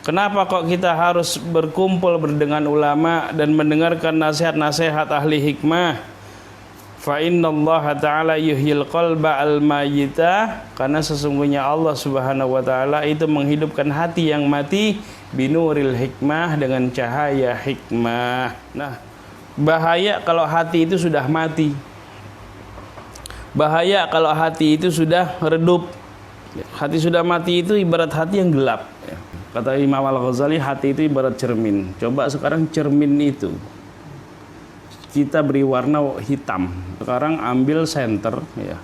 Kenapa kok kita harus berkumpul dengan ulama dan mendengarkan nasihat-nasihat ahli hikmah? Fa innallaha ta'ala yuhyil qalba al-mayyita, karena sesungguhnya Allah Subhanahu wa taala itu menghidupkan hati yang mati binuril hikmah, dengan cahaya hikmah. Nah, bahaya kalau hati itu sudah mati. Bahaya kalau hati itu sudah redup. Hati sudah mati itu ibarat hati yang gelap. Kata Imam Al-Ghazali, hati itu ibarat cermin. Coba sekarang cermin itu kita beri warna hitam. Sekarang ambil senter, ya.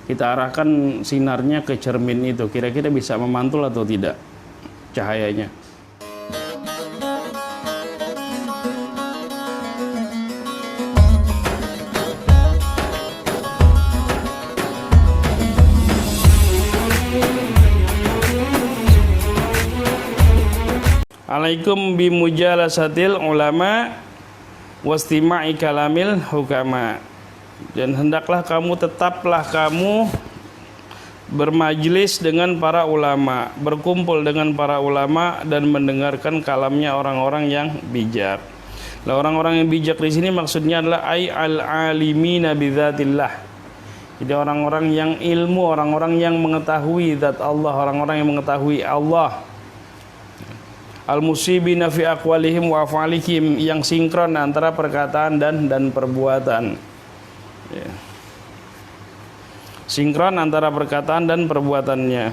Kita arahkan sinarnya ke cermin itu. Kira-kira bisa memantul atau tidak cahayanya? Alaikum bimujalasatil ulama wastima'i kalamil hukama. Dan hendaklah kamu, tetaplah kamu bermajlis dengan para ulama, berkumpul dengan para ulama dan mendengarkan kalamnya orang-orang yang bijak. Nah, orang-orang yang bijak di sini maksudnya adalah al-alimina bidzatillah. Jadi orang-orang yang ilmu, orang-orang yang mengetahui zat Allah, orang-orang yang mengetahui Allah. Al-musibina fi aqwalihim wa af'alihim, yang sinkron antara perkataan dan perbuatan. Ya. Sinkron antara perkataan dan perbuatannya.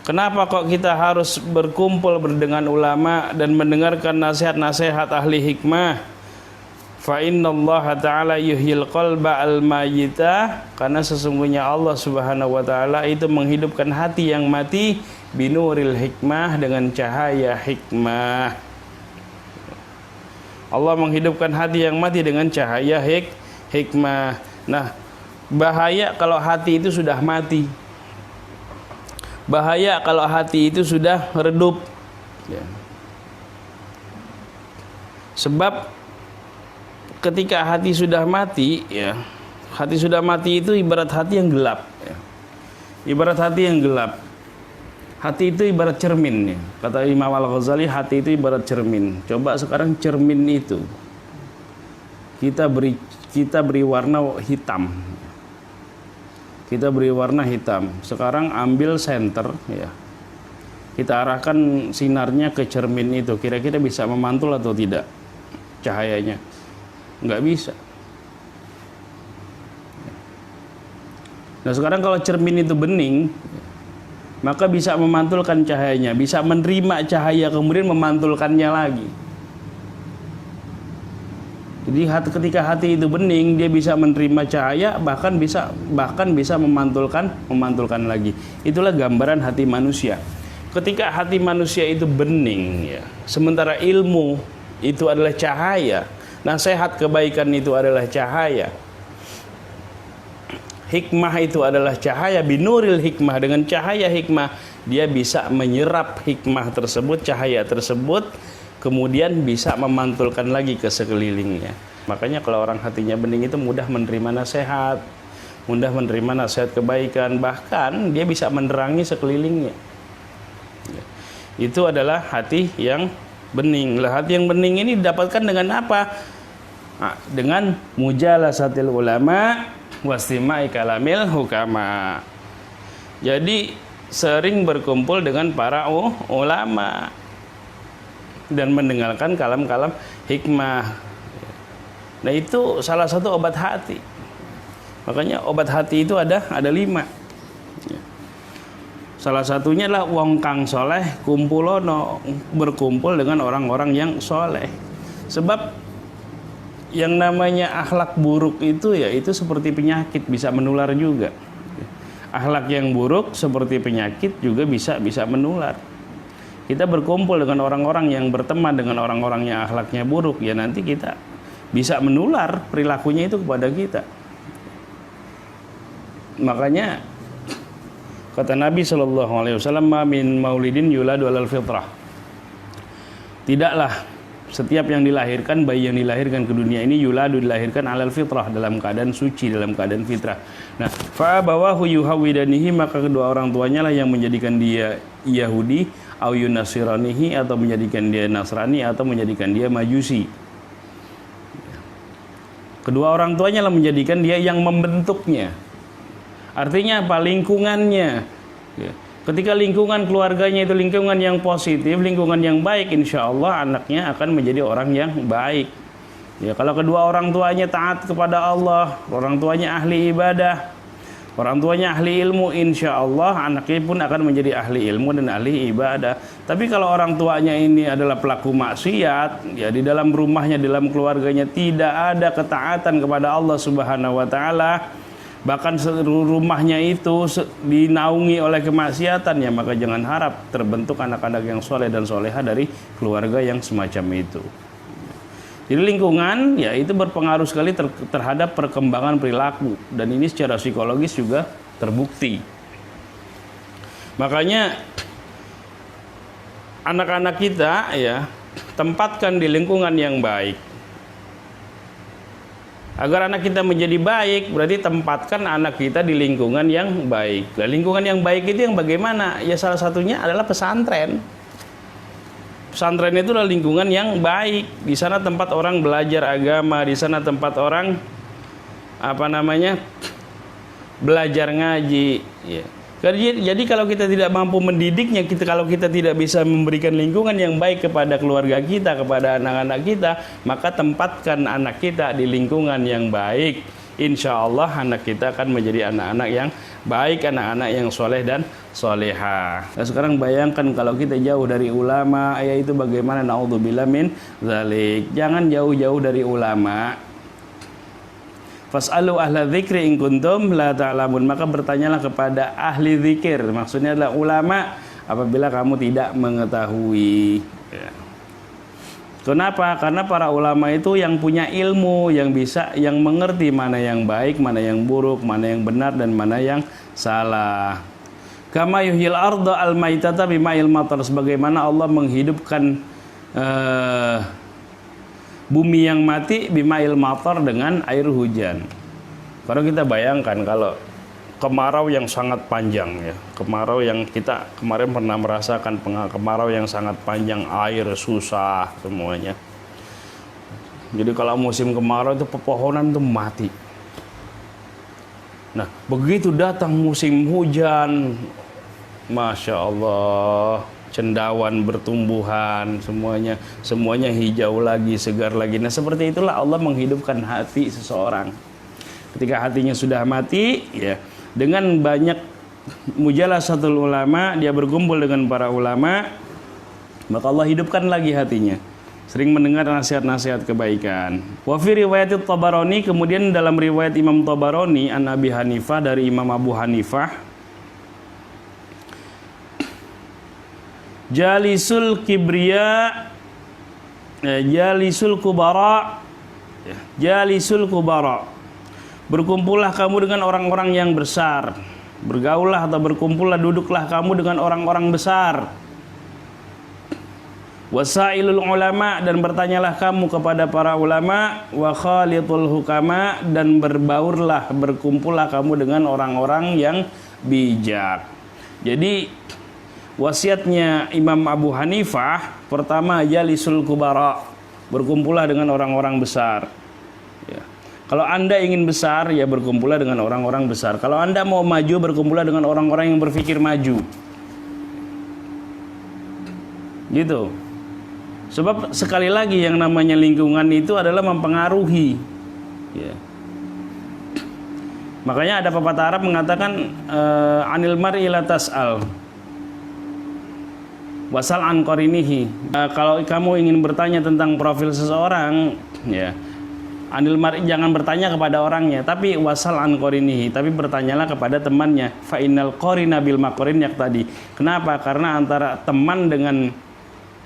Kenapa kok kita harus berkumpul dengan ulama dan mendengarkan nasihat-nasihat ahli hikmah? Fa innallaha ta'ala yuhyil qalba al-mayyita, karena sesungguhnya Allah Subhanahu wa taala itu menghidupkan hati yang mati binuril hikmah, dengan cahaya hikmah. Allah menghidupkan hati yang mati dengan cahaya hikmah. Nah, bahaya kalau hati itu sudah mati. Bahaya kalau hati itu sudah redup. Ya. Sebab ketika hati sudah mati, ya, hati sudah mati itu ibarat hati yang gelap. Ya. Ibarat hati yang gelap. Hati itu ibarat cermin, ya. Kata Imam Al-Ghazali, hati itu ibarat cermin. Coba sekarang cermin itu kita beri warna hitam. Kita beri warna hitam. Sekarang ambil senter, ya. Kita arahkan sinarnya ke cermin itu. Kira-kira bisa memantul atau tidak cahayanya? Nggak bisa. Nah, sekarang kalau cermin itu bening, maka bisa memantulkan cahayanya, bisa menerima cahaya kemudian memantulkannya lagi. Jadi ketika hati itu bening, dia bisa menerima cahaya, bahkan bisa memantulkan lagi. Itulah gambaran hati manusia. Ketika hati manusia itu bening, ya, sementara ilmu itu adalah cahaya, nasihat kebaikan itu adalah cahaya, hikmah itu adalah cahaya, binuril hikmah, dengan cahaya hikmah dia bisa menyerap hikmah tersebut, cahaya tersebut, kemudian bisa memantulkan lagi ke sekelilingnya. Makanya kalau orang hatinya bening itu mudah menerima nasihat, mudah menerima nasihat kebaikan, bahkan dia bisa menerangi sekelilingnya. Itu adalah hati yang bening. Lah, hati yang bening ini didapatkan dengan apa? Nah, dengan mujalasatil ulama wastima'i kalamil hukama. Jadi sering berkumpul dengan para ulama dan mendengarkan kalam-kalam hikmah. Nah, itu salah satu obat hati. Makanya obat hati itu ada 5. Salah satunya adalah wong kang soleh kumpulono, berkumpul dengan orang-orang yang soleh. Sebab yang namanya akhlak buruk itu, ya, itu seperti penyakit, bisa menular juga. Akhlak yang buruk seperti penyakit juga bisa menular. Kita berkumpul dengan orang-orang yang berteman dengan orang-orang yang akhlaknya buruk, ya nanti kita bisa menular perilakunya itu kepada kita. Makanya kata Nabi SAW, "Ma min maulidin yuladu alal fitrah." Tidaklah setiap yang dilahirkan, bayi yang dilahirkan ke dunia ini, yuladu, dilahirkan alal fitrah, dalam keadaan suci, dalam keadaan fitrah. Nah, fa abawahu yuhawidanihi, maka kedua orang tuanya lah yang menjadikan dia Yahudi au yunasiranihi, atau menjadikan dia Nasrani, atau menjadikan dia Majusi. Kedua orang tuanya lah menjadikan dia yang membentuknya. Artinya apa? Lingkungannya. Ya. Ketika lingkungan keluarganya itu lingkungan yang positif, lingkungan yang baik, insya Allah anaknya akan menjadi orang yang baik. Ya, kalau kedua orang tuanya taat kepada Allah, orang tuanya ahli ibadah, orang tuanya ahli ilmu, insya Allah anaknya pun akan menjadi ahli ilmu dan ahli ibadah. Tapi kalau orang tuanya ini adalah pelaku maksiat, ya di dalam rumahnya, dalam keluarganya tidak ada ketaatan kepada Allah Subhanahu wa taala, bahkan seluruh rumahnya itu dinaungi oleh kemaksiatan, ya maka jangan harap terbentuk anak-anak yang soleh dan soleha dari keluarga yang semacam itu. Jadi lingkungan ya itu berpengaruh sekali terhadap perkembangan perilaku, dan ini secara psikologis juga terbukti. Makanya anak-anak kita ya tempatkan di lingkungan yang baik. Agar anak kita menjadi baik, berarti tempatkan anak kita di lingkungan yang baik. Nah, lingkungan yang baik itu yang bagaimana? Ya salah satunya adalah pesantren. Pesantren itu adalah lingkungan yang baik. Di sana tempat orang belajar agama, di sana tempat orang belajar ngaji. Ya. Jadi kalau kita tidak mampu mendidiknya, kalau kita tidak bisa memberikan lingkungan yang baik kepada keluarga kita, kepada anak-anak kita, maka tempatkan anak kita di lingkungan yang baik. Insya Allah anak kita akan menjadi anak-anak yang baik, anak-anak yang soleh dan soleha. Nah, sekarang bayangkan kalau kita jauh dari ulama, yaitu bagaimana, naudzubillah min dzalik. Jangan jauh-jauh dari ulama. Fas'alu ahla dzikri in kuntum la ta'lamun. Maka bertanyalah kepada ahli zikir. Maksudnya adalah ulama apabila kamu tidak mengetahui. Ya. Kenapa? Karena para ulama itu yang punya ilmu, yang mengerti mana yang baik, mana yang buruk, mana yang benar dan mana yang salah. Kama yuhyil arda al-maitata bima'il matar, sebagaimana Allah menghidupkan bumi yang mati bima'il matar dengan air hujan. Kalau kita bayangkan kalau kemarau yang sangat panjang, ya, kemarau yang kita kemarin pernah merasakan, kemarau yang sangat panjang, air susah semuanya. Jadi kalau musim kemarau itu pepohonan itu mati. Nah, begitu datang musim hujan, Masya Allah, cendawan bertumbuhan, semuanya hijau lagi, segar lagi. Nah, seperti itulah Allah menghidupkan hati seseorang. Ketika hatinya sudah mati, ya, dengan banyak mujalasatul ulama, dia berkumpul dengan para ulama, maka Allah hidupkan lagi hatinya, sering mendengar nasihat-nasihat kebaikan. Wa fi riwayat Tabarani, kemudian dalam riwayat Imam Tabarani an Abi Hanifah, dari Imam Abu Hanifah, jalisul kibriya, jalisul kubara, jalisul kubara, berkumpullah kamu dengan orang-orang yang besar. Bergaullah atau berkumpullah, duduklah kamu dengan orang-orang besar. Wasailul ulama, dan bertanyalah kamu kepada para ulama. Wa khalitul hukama, dan berbaurlah, berkumpullah kamu dengan orang-orang yang bijak. Jadi wasiatnya Imam Abu Hanifah, pertama jalisul kubara, berkumpullah dengan orang-orang besar. Ya. Kalau Anda ingin besar, ya berkumpullah dengan orang-orang besar. Kalau Anda mau maju, berkumpullah dengan orang-orang yang berpikir maju. Gitu. Sebab sekali lagi yang namanya lingkungan itu adalah mempengaruhi. Ya. Makanya ada pepatah Arab mengatakan anil mar'i la tas'al, wasal an qarinihi. Kalau kamu ingin bertanya tentang profil seseorang, ya, anil mar'i, jangan bertanya kepada orangnya, tapi wasal an qarinihi, tapi bertanyalah kepada temannya. Fa innal qarina bil maqrin yaqtadi. Kenapa? Karena antara teman dengan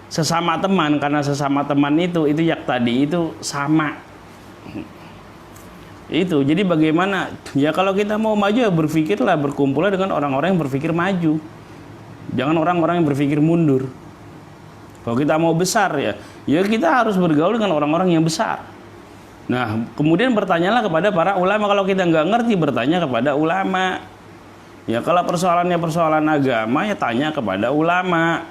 sesama teman, karena sesama teman itu yaqtadi, itu sama. Itu. Jadi bagaimana? Ya kalau kita mau maju, ya berpikirlah, berkumpullah dengan orang-orang yang berpikir maju. Jangan orang-orang yang berpikir mundur. Kalau kita mau besar, ya kita harus bergaul dengan orang-orang yang besar. Nah, kemudian bertanyalah kepada para ulama. Kalau kita nggak ngerti, bertanya kepada ulama. Ya, kalau persoalannya persoalan agama, ya tanya kepada ulama.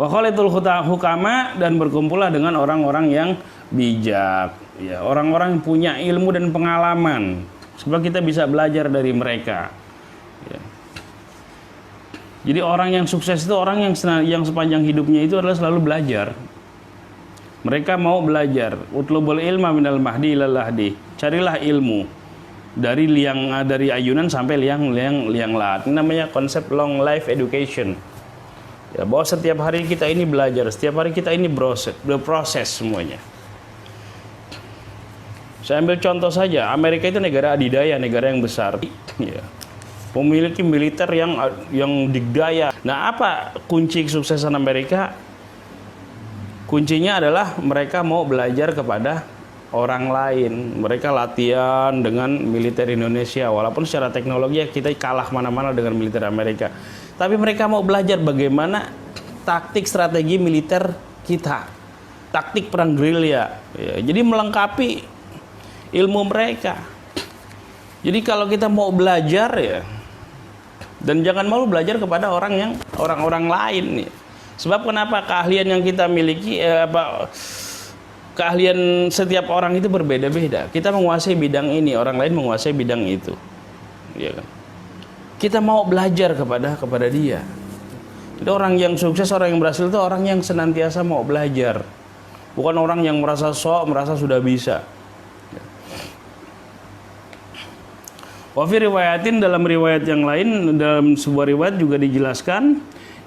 Wa khalitul hukama, dan berkumpullah dengan orang-orang yang bijak, ya, orang-orang yang punya ilmu dan pengalaman, sebab kita bisa belajar dari mereka. Ya. Jadi orang yang sukses itu orang yang sepanjang hidupnya itu adalah selalu belajar. Mereka mau belajar. Utlubul ilma minal mahdi ilal lahdi. Carilah ilmu dari ayunan sampai liang lahat. Ini namanya konsep long life education. Ya, bahwa setiap hari kita ini belajar, setiap hari kita ini berproses semuanya. Saya ambil contoh saja, Amerika itu negara adidaya, negara yang besar. Ya. Memiliki militer yang digdaya. Nah, apa kunci kesuksesan Amerika? Kuncinya adalah mereka mau belajar kepada orang lain. Mereka latihan dengan militer Indonesia, walaupun secara teknologi kita kalah mana-mana dengan militer Amerika. Tapi mereka mau belajar bagaimana taktik strategi militer kita, taktik perang gerilya. Ya, jadi melengkapi ilmu mereka. Jadi kalau kita mau belajar, ya, dan jangan malu belajar kepada orang-orang lain. Ya. Sebab kenapa keahlian yang kita miliki, keahlian setiap orang itu berbeda-beda. Kita menguasai bidang ini, orang lain menguasai bidang itu. Ya kan? Kita mau belajar kepada dia. Jadi orang yang sukses, orang yang berhasil itu orang yang senantiasa mau belajar. Bukan orang yang merasa merasa sudah bisa. Wa fi riwayatin, dalam riwayat yang lain, dalam sebuah riwayat juga dijelaskan,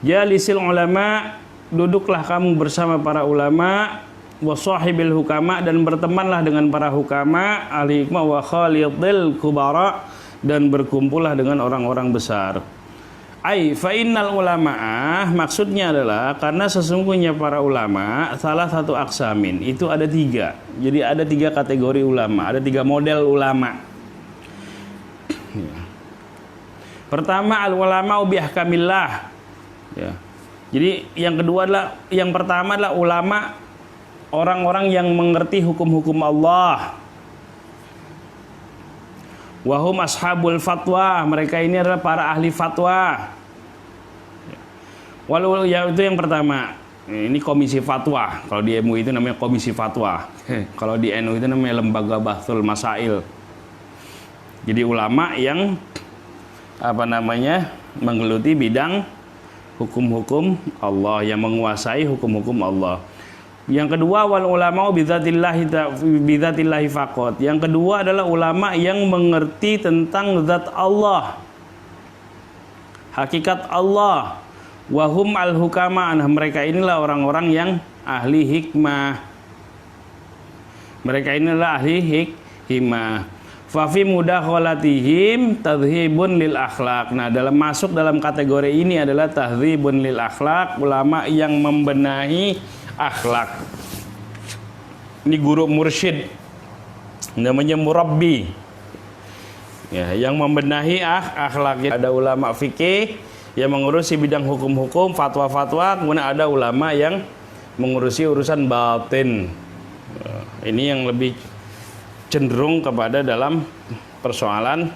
jalisil ulama, duduklah kamu bersama para ulama, wa sahibil hukama, dan bertemanlah dengan para hukama, ahli hikmah, wa khalidil kubara, dan berkumpullah dengan orang-orang besar. Ai fa innal ulamaah, maksudnya adalah karena sesungguhnya para ulama salah satu aksamin, itu ada 3. Jadi ada 3 kategori ulama, ada 3 model ulama. Ya. Pertama, al ulama bi ahkamillah. Ya. Jadi yang kedua adalah, yang pertama adalah ulama, orang-orang yang mengerti hukum-hukum Allah. Wahum ashabul fatwa, mereka ini adalah para ahli fatwa. Walau ya, itu yang pertama. Ini komisi fatwa. Kalau di MUI itu namanya komisi fatwa. Kalau di NU itu namanya lembaga bahthul masail. Jadi ulama yang menggeluti bidang hukum-hukum Allah, yang menguasai hukum-hukum Allah. Yang kedua, wal ulama bidzatillahi faqat. Yang kedua adalah ulama yang mengerti tentang zat Allah, hakikat Allah. Wahum al hukama, mereka inilah orang-orang yang ahli hikmah. Mereka inilah ahli hikmah. Fa fi mudakhalatihim tadhhibun lil akhlaq. Nah, masuk dalam kategori ini adalah tadhhibun lil akhlaq, ulama yang membenahi akhlak. Ini guru mursyid, namanya murabbi, ya, yang membenahi akhlak. Ada ulama fikih yang mengurusi bidang hukum-hukum, fatwa-fatwa, kemudian ada ulama yang mengurusi urusan batin. Ini yang lebih cenderung kepada dalam persoalan